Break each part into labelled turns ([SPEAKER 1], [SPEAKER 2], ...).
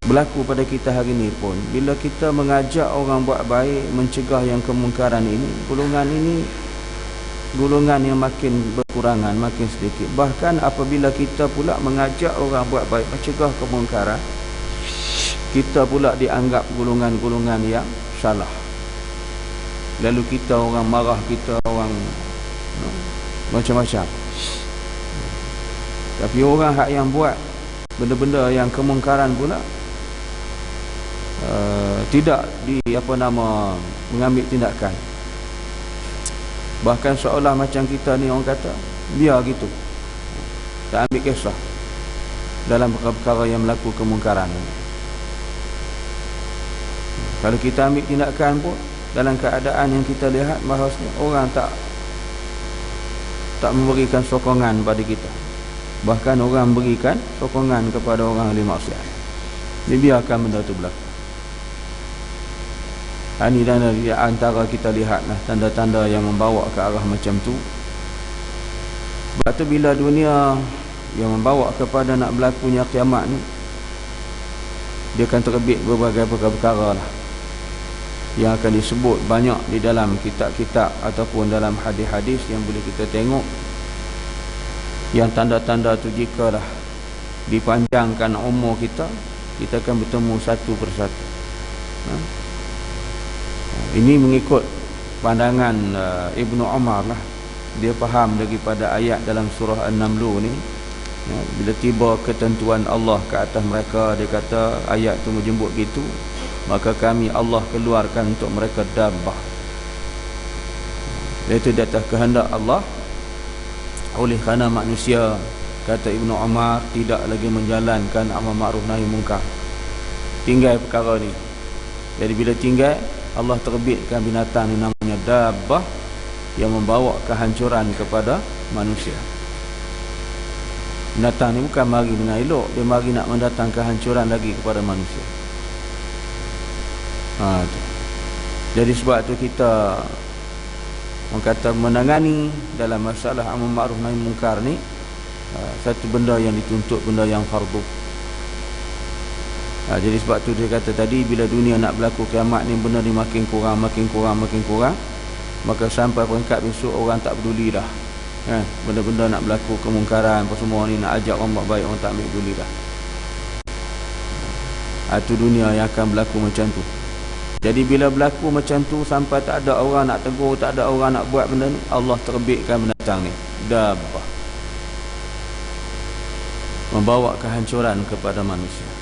[SPEAKER 1] berlaku pada kita hari ini pun. Bila kita mengajak orang buat baik, mencegah yang kemungkaran ini, golongan yang makin berkurangan, makin sedikit. Bahkan apabila kita pula mengajak orang buat baik, mencegah kemungkaran, kita pula dianggap golongan-golongan yang salah. Lalu kita orang marah, kita orang macam-macam. Tapi orang hak yang buat benda-benda yang kemungkaran pula tidak mengambil tindakan. Bahkan seolah macam kita ni, orang kata biar gitu, tak ambil kisah dalam perkara yang melaku kemungkaran. Kalau kita ambil tindakan pun dalam keadaan yang kita lihat bahawasanya orang tak memberikan sokongan pada kita, bahkan orang berikan sokongan kepada orang ahli maksiat, dibiarkan benda itu berlaku. Ini dan antara kita lihatlah tanda-tanda yang membawa ke arah macam tu. Sebab tu bila dunia yang membawa kepada nak berlakunya kiamat ni, dia akan terbit berbagai perkara lah yang akan disebut banyak di dalam kitab-kitab ataupun dalam hadis-hadis yang boleh kita tengok. Yang tanda-tanda tu jikalah dipanjangkan umur kita akan bertemu satu persatu. Ini mengikut pandangan Ibnu Umar lah. Dia faham daripada ayat dalam surah An-Naml ni, bila tiba ketentuan Allah ke atas mereka, dia kata ayat tu menjemput gitu, maka kami Allah keluarkan untuk mereka dabbah. Iaitu di atas kehendak Allah. Oleh kerana manusia, kata Ibnu Umar, tidak lagi menjalankan amal ma'ruf nahi munkar, tinggal perkara ni. Jadi bila tinggal, Allah terbitkan binatang ni namanya dabbah, yang membawa kehancuran kepada manusia. Binatang ni bukan mari dengan elok, dia mari nak mendatang kehancuran lagi kepada manusia. Jadi sebab tu kita orang kata menangani dalam masalah amal ma'ruf nahi munkar ni satu benda yang dituntut, benda yang fardu. Jadi sebab tu dia kata tadi, bila dunia nak berlaku kiamat ni, benda ni makin kurang, maka sampai peringkat besok orang tak peduli dah. Benda-benda nak berlaku kemungkaran apa semua ni, nak ajak orang buat baik, orang tak ambil peduli dah. Itu dunia yang akan berlaku macam tu. Jadi bila berlaku macam tu, sampai tak ada orang nak tegur, tak ada orang nak buat benda ni, Allah terbitkan binatang ni dabbah, membawa kehancuran kepada manusia.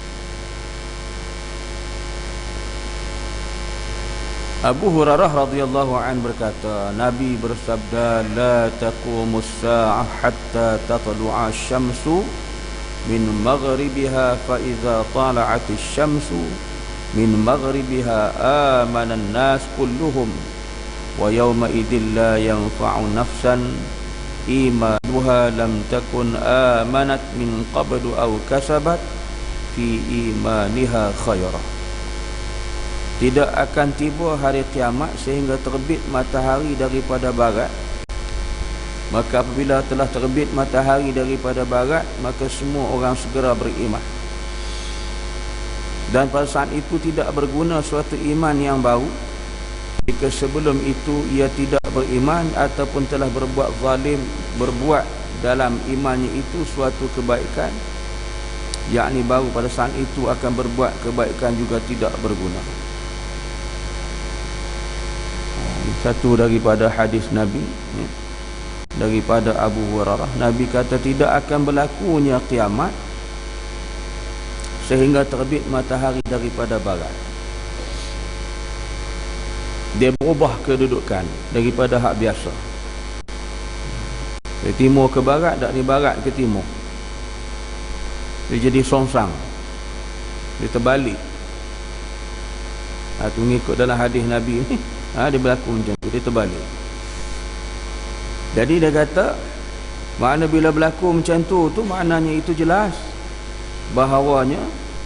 [SPEAKER 1] Abu Hurairah radhiyallahu an berkata, Nabi bersabda, la taqumus sa'ah hatta tatlu'a asy-syamsu min maghribiha, fa idza tala'atis syamsu min maghribiha amana an-nas kulluhum wa yawma idzil la yanfa'u nafsan imanuha lam takun amanat min qablu aw kasabat fi imaniha khairan. Tidak akan tiba hari kiamat sehingga terbit matahari daripada barat. Maka apabila telah terbit matahari daripada barat, maka semua orang segera beriman. Dan pada saat itu tidak berguna suatu iman yang baru jika sebelum itu ia tidak beriman ataupun telah berbuat zalim, berbuat dalam imannya itu suatu kebaikan, yakni baru pada saat itu akan berbuat kebaikan juga tidak berguna. Satu daripada hadis Nabi daripada Abu Hurairah, Nabi kata tidak akan berlakunya kiamat sehingga terbit matahari daripada barat. Dia berubah kedudukan daripada hak biasa, dari timur ke barat, dari barat ke timur. Dia jadi songsang, dia terbalik. Itu mengikut dalam hadis Nabi ni, dia berlaku macam tu, dia terbalik. Jadi dia kata, makna bila berlaku macam tu maknanya itu jelas bahawanya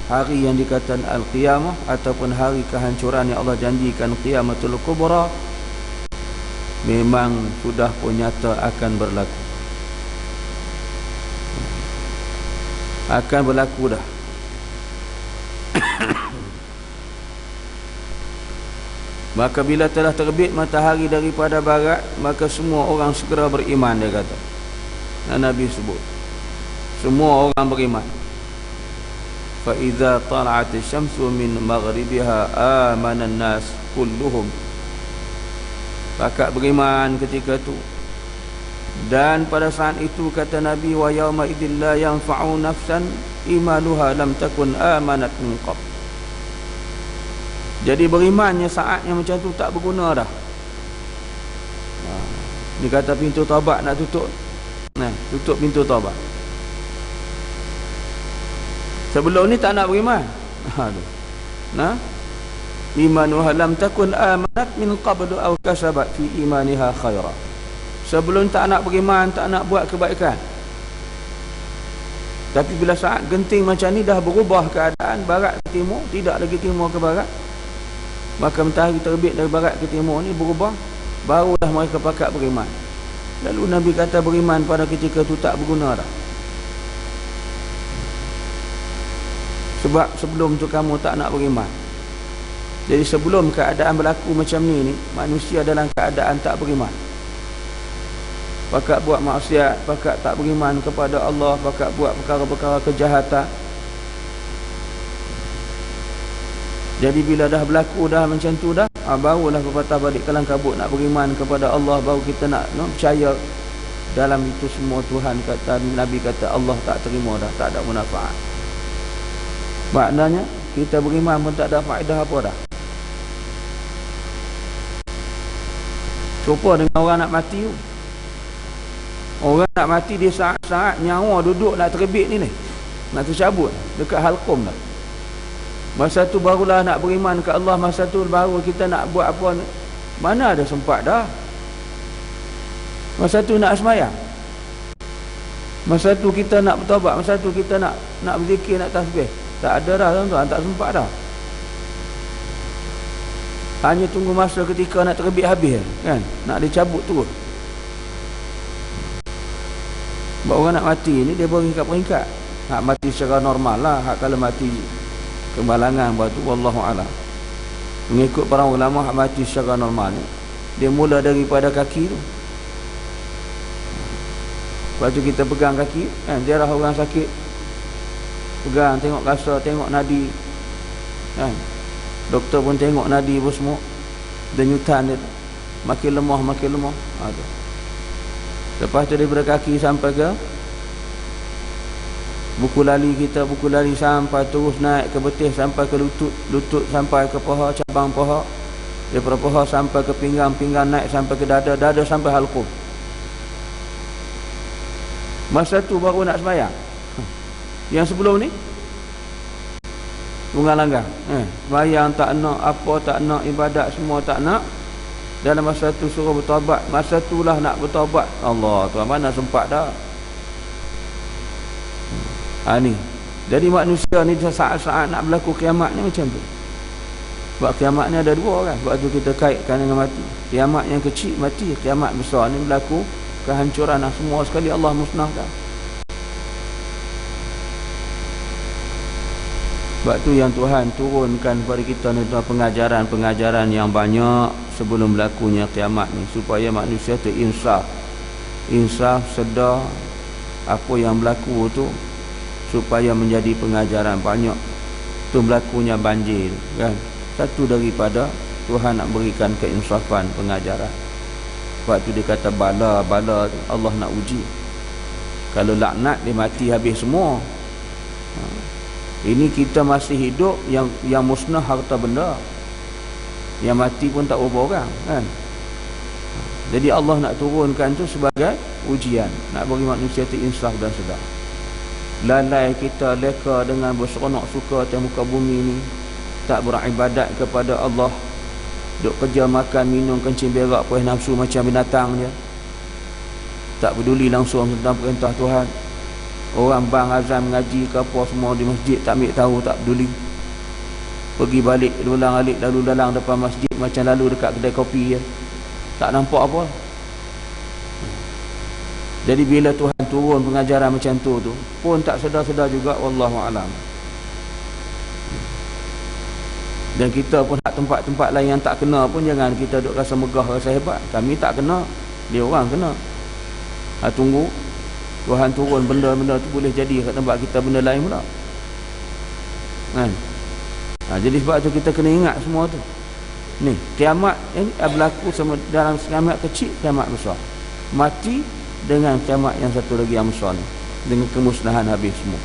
[SPEAKER 1] hari yang dikatakan Al-Qiyamah ataupun hari kehancuran yang Allah janjikan, Qiyamatul Kubra, memang sudah pun nyata akan berlaku. Akan berlaku dah. Maka bila telah terbit matahari daripada barat, maka semua orang segera beriman, dia kata. Dan Nabi sebut semua orang beriman. Fa idza tala'at asy-syamsu min maghribiha amana an-nas kulluhum. Maka beriman ketika itu. Dan pada saat itu kata Nabi, wa yauma idzil la yanfa'u nafsan imanuha lam takun amanat min qabl. Jadi berimannya saatnya macam tu tak berguna dah. Dia kata pintu taubat nak tutup. Nah, tutup pintu taubat. Sebelum ni tak nak beriman. Nah, imanuha lam takun amanat min qablu aw kasabat fi imaniha khaira. Sebelum tak nak beriman, tak nak buat kebaikan. Tapi bila saat genting macam ni dah berubah keadaan, barat ke timur, tidak lagi timur ke barat. Maka matahari terbit dari barat ke timur ni berubah, barulah mereka pakat beriman. Lalu Nabi kata beriman pada ketika tu tak berguna dah. Sebab sebelum tu kamu tak nak beriman. Jadi sebelum keadaan berlaku macam ni, manusia dalam keadaan tak beriman. Pakat buat maksiat, pakat tak beriman kepada Allah, pakat buat perkara-perkara kejahatan. Jadi bila dah berlaku dah macam tu dah, barulah berpatah balik kalang kabut nak beriman kepada Allah, baru kita nak percaya dalam itu semua. Tuhan kata, Nabi kata Allah tak terima dah, tak ada manfaat. Maknanya kita beriman pun tak ada faedah apa dah. Serupa dengan orang nak mati tu. Orang nak mati di saat-saat nyawa duduk nak terbit ni, nak tercabut dekat halqum dah. Masa tu barulah nak beriman ke Allah, masa tu baru kita nak buat apa. Mana ada sempat dah. Masa tu nak sembahyang, masa tu kita nak bertaubat, masa tu kita nak berzikir, nak tasbih, tak ada dah tuan-tuan, tak sempat dah. Hanya tunggu masa ketika nak terbit habis kan, nak dicabut terus. Sebab orang nak mati ni dia beringkat-peringkat. Hak mati secara normal lah, hak kalau mati kemalangan buat tu wallahu alam. Mengikut para ulama, hak mati secara normal ni dia mula daripada kaki tu. Lepas tu kita pegang kaki kan, dia rasa orang sakit, pegang, tengok rasa, tengok nadi kan. Doktor pun tengok nadi pun semua, denyutan dia makin lemah, makin lemah. Lepas tu daripada kaki sampai ke buku lali kita, buku lali sampai terus naik ke betis sampai ke lutut, lutut sampai ke paha, cabang paha, daripada paha sampai ke pinggang, pinggang naik sampai ke dada, dada sampai halqum. Masa tu baru nak sembahyang. Yang sebelum ni bunga langgar, sembahyang tak nak, apa tak nak, ibadat semua tak nak. Dalam masa tu suruh bertaubat, masa itulah nak bertaubat. Allah Tuhan, mana sempat dah. Ni jadi manusia ni saat-saat nak berlaku kiamat ni macam tu. Sebab kiamat ni ada dua kan, sebab tu kita kaitkan dengan mati. Kiamat yang kecil mati, kiamat besar ni berlaku kehancuran semua sekali Allah musnahkan. Sebab tu yang Tuhan turunkan kepada kita ni pengajaran-pengajaran yang banyak sebelum berlakunya kiamat ni, supaya manusia tu insaf, sedar apa yang berlaku tu, supaya menjadi pengajaran. Banyak tu berlakunya banjir kan, satu daripada Tuhan nak berikan keinsafan pengajaran. Sebab tu dia kata bala Allah nak uji. Kalau laknat dia mati habis semua. Ini kita masih hidup yang musnah harta benda, yang mati pun tak berapa orang kan. Jadi Allah nak turunkan tu sebagai ujian, nak bagi manusia tu insaf dan sedar. Lalai kita leka dengan berseronok suka atas muka bumi ni, tak beribadat kepada Allah, duk kerja makan minum kencing berak puas nafsu macam binatang je, tak peduli langsung tentang perintah Tuhan. Orang bang azan mengaji ke apa semua di masjid tak ambil tahu, tak peduli. Pergi balik ulang-alik, lalu lalang depan masjid macam lalu dekat kedai kopi je, tak nampak apa. Jadi bila Tuhan turun pengajaran macam tu pun tak sedar-sedar juga, wallahu alam. Dan kita pun hak tempat-tempat lain yang tak kena pun jangan kita duk rasa megah, rasa hebat. Kami tak kena, dia orang kena. Tunggu Tuhan turun benda-benda tu boleh jadi kat tempat kita benda lain pula. Kan? Jadi sebab tu kita kena ingat semua tu. Ni, kiamat ini berlaku sama dalam kiamat kecil, kiamat besar. Mati dengan kiamat yang satu lagi yang besar ni, dengan kemusnahan habis semua.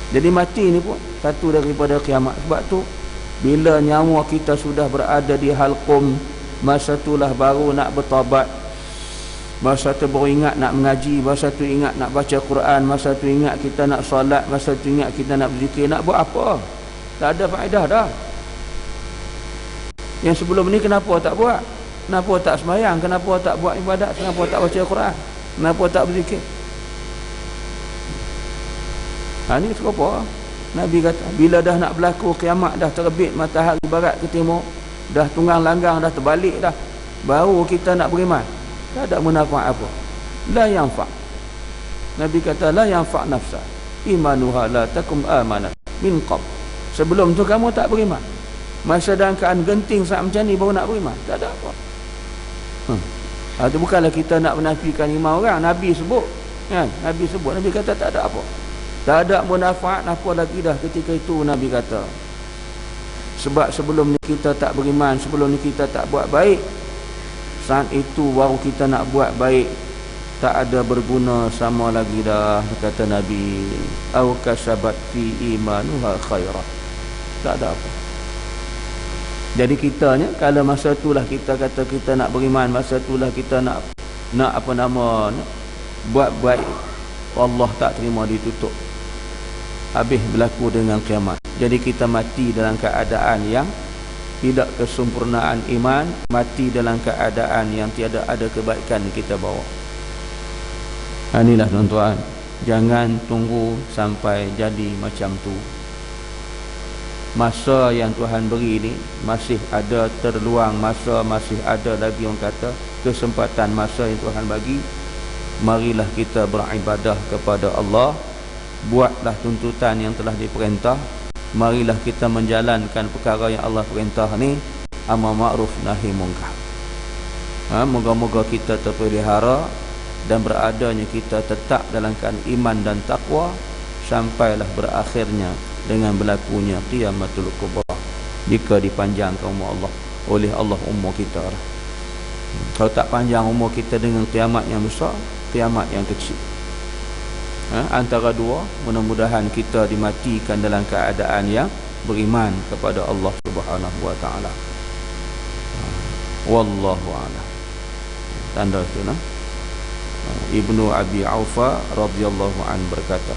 [SPEAKER 1] Jadi mati ni pun satu daripada kiamat. Sebab tu bila nyawa kita sudah berada di halqum, masa itulah baru nak bertaubat. Masa tu baru ingat nak mengaji, masa tu ingat nak baca Quran, masa tu ingat kita nak solat, masa tu ingat kita nak berzikir. Nak buat apa? Tak ada faedah dah. Yang sebelum ni kenapa tak buat? Kenapa tak sembahyang? Kenapa tak buat ibadat? Kenapa tak baca Quran? Kenapa tak berzikir? Ni serupa Nabi kata, bila dah nak berlaku kiamat, dah terbit matahari barat ke timur, dah tunggang langgang, dah terbalik dah, baru kita nak beriman. Tak ada manfaat apa. La yanfa'. Nabi kata la yanfa' nafsa imanuha la takum amanat min qab. Sebelum tu kamu tak beriman. Masa dalam keadaan genting saat macam ni baru nak beriman. Tak ada apa. Itu bukanlah kita nak menafikan iman orang. Nabi sebut, kan? Nabi sebut, Nabi kata tak ada apa. Tak ada manfaat apa lagi dah ketika itu. Nabi kata, sebab sebelum ni kita tak beriman, sebelum ni kita tak buat baik, saat itu baru kita nak buat baik, tak ada berguna sama lagi dah. Kata Nabi, au kasabat fi imanuha khairah. Tak ada apa. Jadi kitanya kalau masa itulah kita kata kita nak beriman, masa itulah kita nak apa nama, nak buat baik, Allah tak terima, ditutup. Habis berlaku dengan kiamat. Jadi kita mati dalam keadaan yang tidak kesempurnaan iman, mati dalam keadaan yang tiada ada kebaikan kita bawa. Inilah tuan-tuan, jangan tunggu sampai jadi macam tu. Masa yang Tuhan beri ni masih ada terluang masa, masih ada lagi orang kata kesempatan masa yang Tuhan bagi. Marilah kita beribadah kepada Allah, buatlah tuntutan yang telah diperintah, marilah kita menjalankan perkara yang Allah perintah ni, amar ma'ruf nahi munkar. Moga-moga kita terpelihara dan beradanya kita tetap dalam keadaan iman dan takwa sampailah berakhirnya dengan berlakunya qiyamatul kubra, jika dipanjangkan umur Allah oleh Allah umur kita. Kalau tak panjang umur kita dengan kiamat yang besar, kiamat yang kecil, antara dua, mudah-mudahan kita dimatikan dalam keadaan yang beriman kepada Allah Subhanahu wa taala. Wallahu a'lam. Tanda itu Ibnu Abi Aufa radhiyallahu an berkata,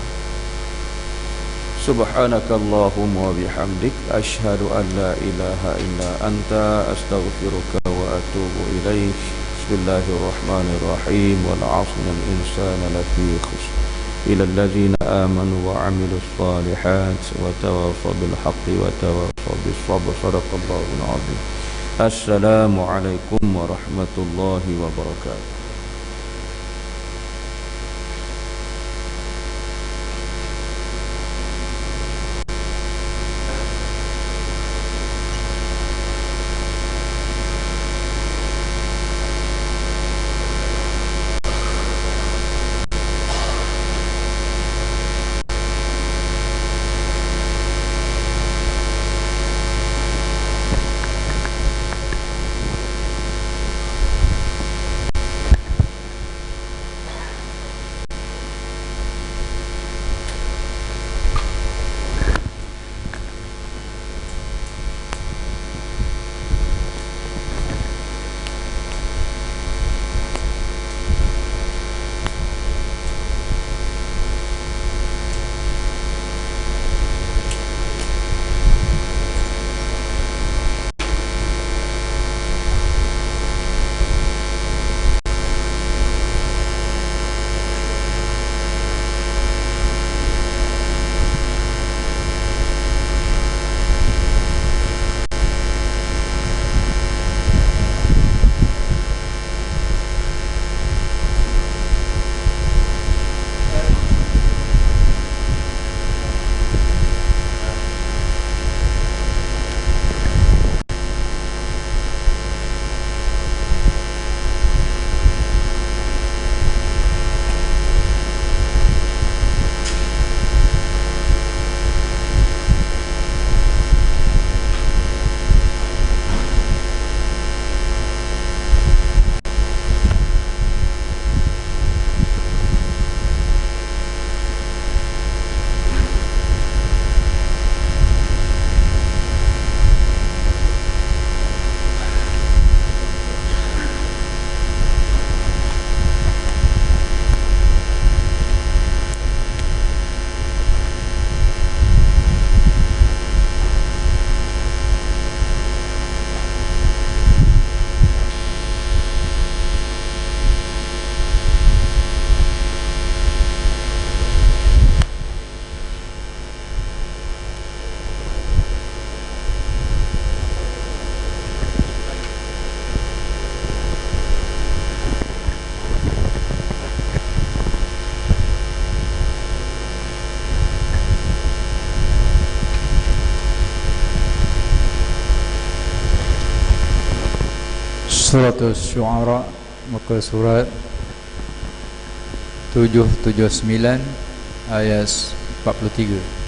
[SPEAKER 1] Subhanakallahumma wa bihamdik asyhadu an la ilaha illa anta astaghfiruka wa atubu ilaik. Bismillahirrahmanirrahim. Wal 'asril insana lafi khusr ila allazina amanu wa 'amilus solihat wa tawassaw bil haqqi wa tawassaw bis sabr. Shadaqallahul 'azim. Assalamu alaikum warahmatullahi wabarakatuh.
[SPEAKER 2] Surat Asy-Syu'ara, muka surat 779 ayat 43.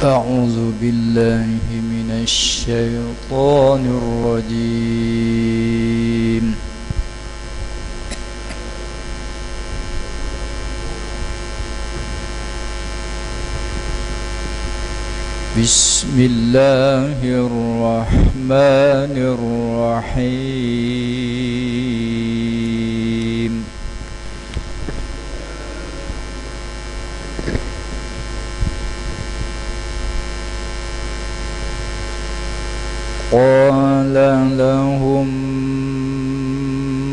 [SPEAKER 2] أعوذ بالله من الشيطان الرجيم. بسم الله الرحمن الرحيم. قال لهم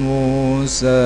[SPEAKER 2] موسى